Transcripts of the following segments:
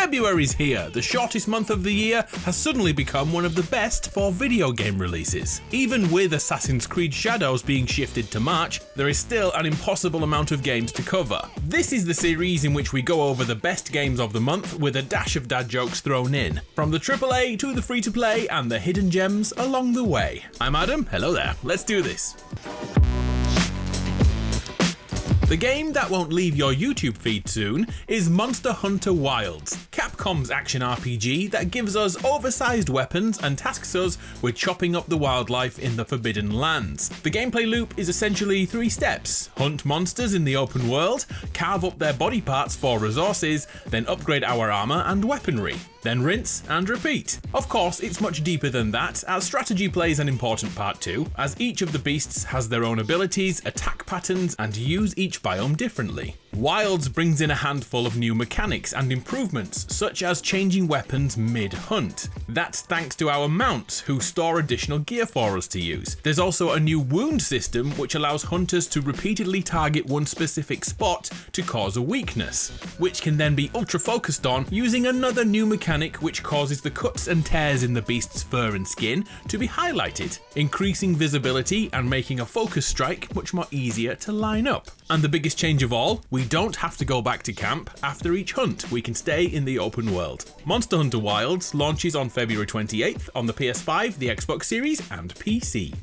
February's here. The shortest month of the year has suddenly become one of the best for video game releases. Even with Assassin's Creed Shadows being shifted to March, there is still an impossible amount of games to cover. This is the series in which we go over the best games of the month with a dash of dad jokes thrown in, from the AAA to the free-to-play and the hidden gems along the way. I'm Adam, hello there, let's do this. The game that won't leave your YouTube feed soon is Monster Hunter Wilds, Capcom's action RPG that gives us oversized weapons and tasks us with chopping up the wildlife in the Forbidden Lands. The gameplay loop is essentially 3 steps: hunt monsters in the open world, carve up their body parts for resources, then upgrade our armor and weaponry. Then rinse and repeat. Of course, it's much deeper than that, as strategy plays an important part too, as each of the beasts has their own abilities, attack patterns, and use each biome differently. Wilds brings in a handful of new mechanics and improvements, such as changing weapons mid-hunt. That's thanks to our mounts, who store additional gear for us to use. There's also a new wound system, which allows hunters to repeatedly target one specific spot to cause a weakness, which can then be ultra-focused on using another new mechanic which causes the cuts and tears in the beast's fur and skin to be highlighted, increasing visibility and making a focus strike much more easier to line up. And the biggest change of all, we don't have to go back to camp after each hunt, we can stay in the open world. Monster Hunter Wilds launches on February 28th on the PS5, the Xbox Series and PC.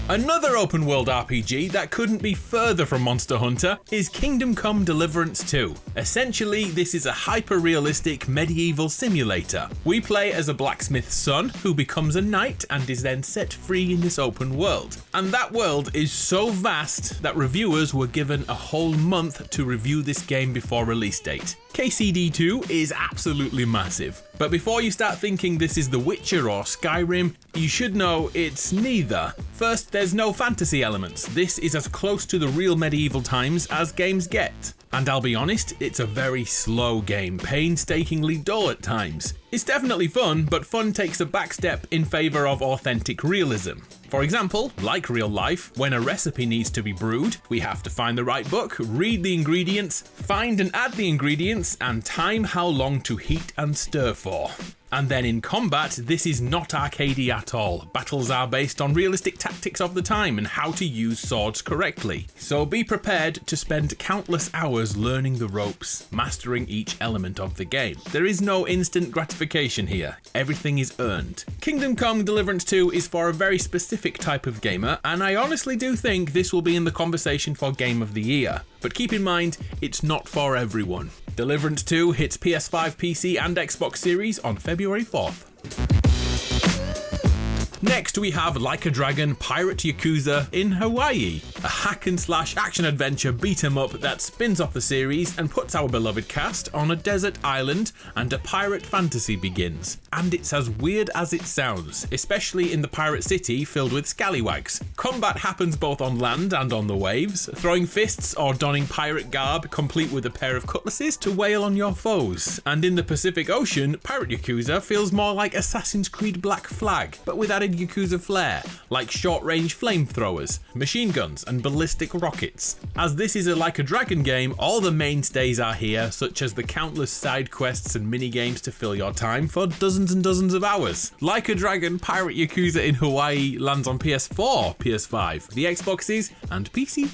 Another open world RPG that couldn't be further from Monster Hunter is Kingdom Come Deliverance 2. Essentially, this is a hyper-realistic medieval simulator. We play as a blacksmith's son who becomes a knight and is then set free in this open world. And that world is so vast that reviewers were given a whole month to review this game before release date. KCD2 is absolutely massive. But before you start thinking this is The Witcher or Skyrim, you should know it's neither. First, there's no fantasy elements. This is as close to the real medieval times as games get. And I'll be honest, it's a very slow game, painstakingly dull at times. It's definitely fun, but fun takes a back step in favour of authentic realism. For example, like real life, when a recipe needs to be brewed, we have to find the right book, read the ingredients, find and add the ingredients, and time how long to heat and stir for. And then in combat, this is not arcadey at all. Battles are based on realistic tactics of the time and how to use swords correctly. So be prepared to spend countless hours learning the ropes, mastering each element of the game. There is no instant gratification here. Everything is earned. Kingdom Come Deliverance 2 is for a very specific type of gamer, and I honestly do think this will be in the conversation for Game of the Year. But keep in mind, it's not for everyone. Deliverance 2 hits PS5, PC and Xbox Series on February 4th. Next we have Like a Dragon Pirate Yakuza in Hawaii, a hack and slash action adventure beat 'em up that spins off the series and puts our beloved cast on a desert island and a pirate fantasy begins. And it's as weird as it sounds, especially in the pirate city filled with scallywags. Combat happens both on land and on the waves, throwing fists or donning pirate garb complete with a pair of cutlasses to wail on your foes. And in the Pacific Ocean, Pirate Yakuza feels more like Assassin's Creed Black Flag, but with added Yakuza flair, like short-range flamethrowers, machine guns and ballistic rockets. As this is a Like a Dragon game, all the mainstays are here, such as the countless side quests and mini-games to fill your time for dozens and dozens of hours. Like a Dragon Pirate Yakuza in Hawaii lands on PS4, PS5, the Xboxes and PC.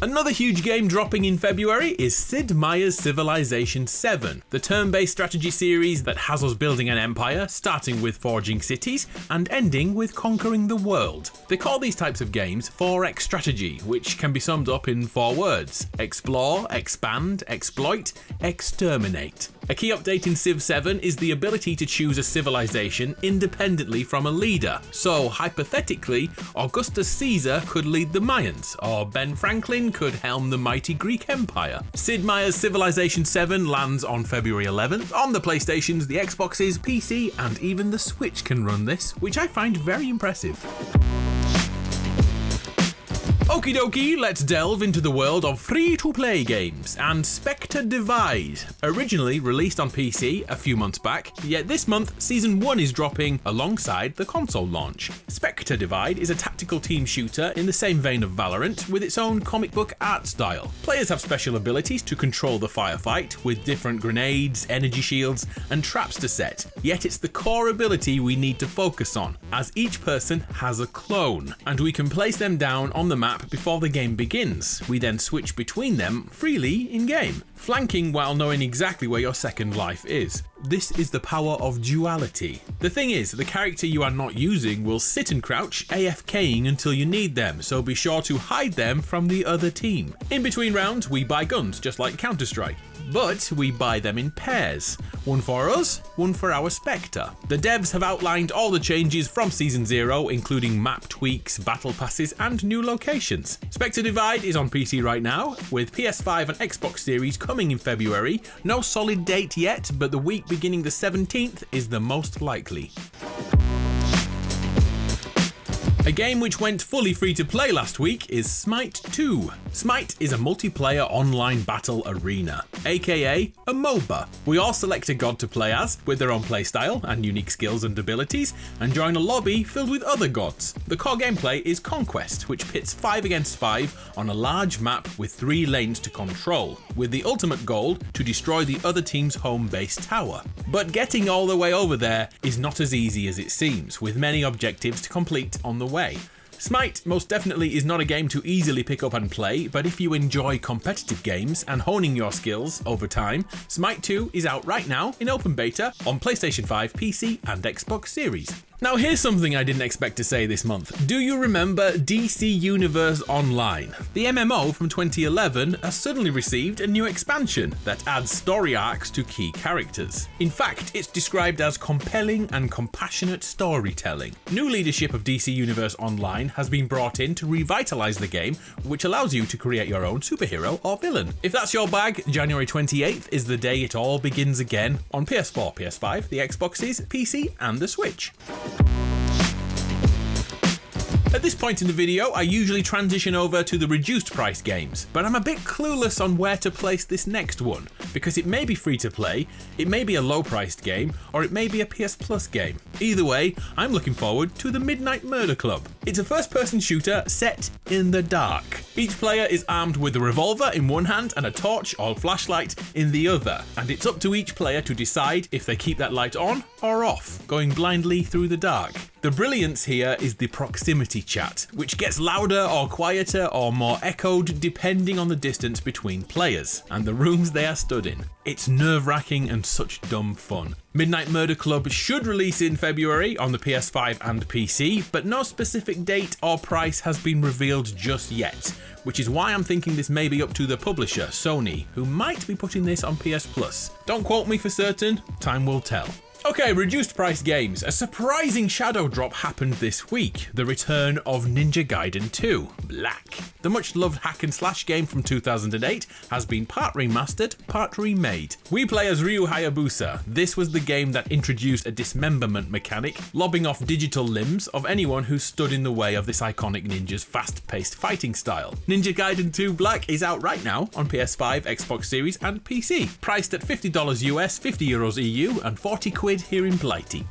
Another huge game dropping in February is Sid Meier's Civilization 7, the turn-based strategy series that has us building an empire, starting with forging cities and ending with conquering the world. They call these types of games 4X strategy, which can be summed up in 4 words: explore, expand, exploit, exterminate. A key update in Civ 7 is the ability to choose a civilization independently from a leader. So, hypothetically, Augustus Caesar could lead the Mayans, or Ben Franklin could helm the mighty Greek Empire. Sid Meier's Civilization 7 lands on February 11th on the PlayStations, the Xboxes, PC, and even the Switch can run this, which I find very impressive. Okie dokie, let's delve into the world of free-to-play games and Spectre Divide. Originally released on PC a few months back, yet this month Season 1 is dropping alongside the console launch. Spectre Divide is a tactical team shooter in the same vein of Valorant, with its own comic book art style. Players have special abilities to control the firefight, with different grenades, energy shields, and traps to set, yet it's the core ability we need to focus on, as each person has a clone, and we can place them down on the map before the game begins. We then switch between them freely in-game, flanking while knowing exactly where your second life is. This is the power of duality. The thing is, the character you are not using will sit and crouch, AFKing until you need them, so be sure to hide them from the other team. In between rounds, we buy guns, just like Counter-Strike. But we buy them in pairs. One for us, one for our Spectre. The devs have outlined all the changes from Season 0, including map tweaks, battle passes, and new locations. Spectre Divide is on PC right now, with PS5 and Xbox Series coming in February. No solid date yet, but the week beginning the 17th is the most likely. A game which went fully free to play last week is Smite 2. Smite is a multiplayer online battle arena, aka a MOBA. We all select a god to play as, with their own playstyle and unique skills and abilities, and join a lobby filled with other gods. The core gameplay is Conquest, which pits 5 against 5 on a large map with 3 lanes to control, with the ultimate goal to destroy the other team's home base tower. But getting all the way over there is not as easy as it seems, with many objectives to complete on the way. Smite most definitely is not a game to easily pick up and play, but if you enjoy competitive games and honing your skills over time, Smite 2 is out right now in open beta on PlayStation 5, PC, and Xbox Series. Now here's something I didn't expect to say this month. Do you remember DC Universe Online? The MMO from 2011 has suddenly received a new expansion that adds story arcs to key characters. In fact, it's described as compelling and compassionate storytelling. New leadership of DC Universe Online has been brought in to revitalize the game, which allows you to create your own superhero or villain. If that's your bag, January 28th is the day it all begins again on PS4, PS5, the Xboxes, PC, and the Switch. At this point in the video, I usually transition over to the reduced price games, but I'm a bit clueless on where to place this next one, because it may be free to play, it may be a low priced game, or it may be a PS Plus game. Either way, I'm looking forward to the Midnight Murder Club. It's a first person shooter set in the dark. Each player is armed with a revolver in one hand and a torch or flashlight in the other, and it's up to each player to decide if they keep that light on or off, going blindly through the dark. The brilliance here is the proximity chat, which gets louder or quieter or more echoed depending on the distance between players and the rooms they are stood in. It's nerve-wracking and such dumb fun. Midnight Murder Club should release in February on the PS5 and PC, but no specific date or price has been revealed just yet, which is why I'm thinking this may be up to the publisher, Sony, who might be putting this on PS Plus. Don't quote me for certain, time will tell. Okay, reduced price games. A surprising shadow drop happened this week. The return of Ninja Gaiden 2, Black. The much loved hack and slash game from 2008 has been part remastered, part remade. We play as Ryu Hayabusa. This was the game that introduced a dismemberment mechanic, lobbing off digital limbs of anyone who stood in the way of this iconic ninja's fast-paced fighting style. Ninja Gaiden 2 Black is out right now on PS5, Xbox Series and PC, priced at $50 US, €50 EU and 40 quid here in Blighty.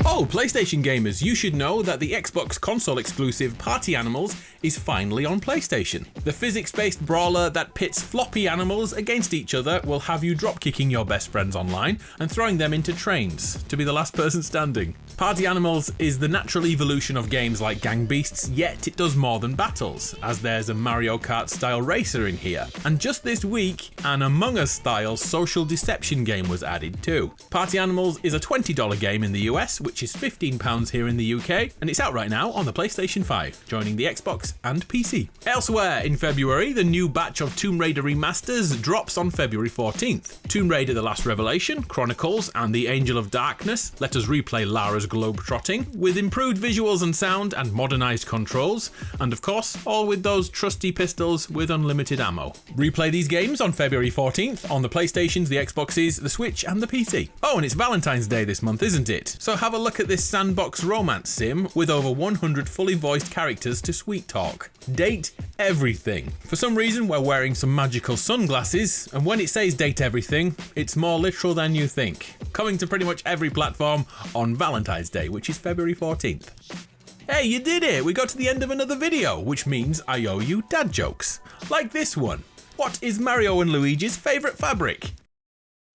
Oh, PlayStation gamers, you should know that the Xbox console exclusive Party Animals is finally on PlayStation. The physics-based brawler that pits floppy animals against each other will have you drop-kicking your best friends online and throwing them into trains to be the last person standing. Party Animals is the natural evolution of games like Gang Beasts, yet it does more than battles, as there's a Mario Kart-style racer in here. And just this week, an Among Us-style social deception game was added too. Party Animals is a $20 game in the US, which is £15 here in the UK, and it's out right now on the PlayStation 5, joining the Xbox and PC. Elsewhere in February, the new batch of Tomb Raider remasters drops on February 14th. Tomb Raider The Last Revelation, Chronicles, and The Angel of Darkness let us replay Lara's globe-trotting, with improved visuals and sound and modernised controls, and of course, all with those trusty pistols with unlimited ammo. Replay these games on February 14th on the PlayStations, the Xboxes, the Switch, and the PC. Oh, and it's Valentine's Day this month, isn't it? So have a look at this sandbox romance sim with over 100 fully voiced characters to sweet talk. Date everything. For some reason, we're wearing some magical sunglasses, and when it says date everything, it's more literal than you think. Coming to pretty much every platform on Valentine's Day, which is February 14th. Hey, you did it! We got to the end of another video, which means I owe you dad jokes. Like this one. What is Mario and Luigi's favourite fabric?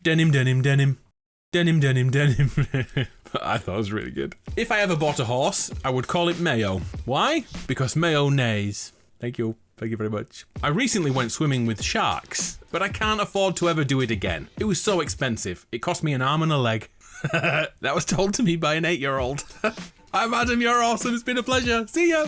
Denim, denim, denim. Denim, denim, denim. I thought it was really good. If I ever bought a horse, I would call it Mayo. Why? Because Mayo neighs. Thank you. Thank you very much. I recently went swimming with sharks, but I can't afford to ever do it again. It was so expensive. It cost me an arm and a leg. That was told to me by an 8-year-old. I'm Adam, you're awesome. It's been a pleasure. See ya.